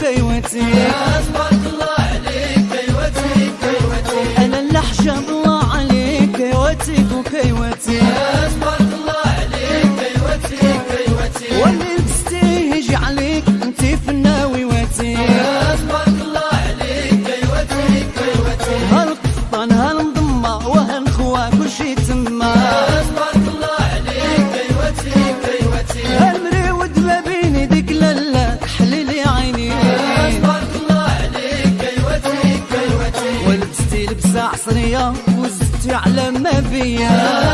وكيوتي. تبارك الله عليك كيوتي كيوتي. انا اللي حشم الله عليك كيوتي وكيوتي. تبارك الله عليك كيوتي كيوتي. واللي لبستيه يجي عليك انتي في الناوي واتي. تبارك الله عليك كيوتي كيوتي. هالقفطان هالمضمة وهالخوا كل شي تما. تبارك الله عليك كيوتي كيوتي. هالمريود ما بيني ديك لالا تحليلي عيني. تبارك الله عليك كيوتي كيوتي. ولبستي لبسة عصرية وزدتي على ما بيا.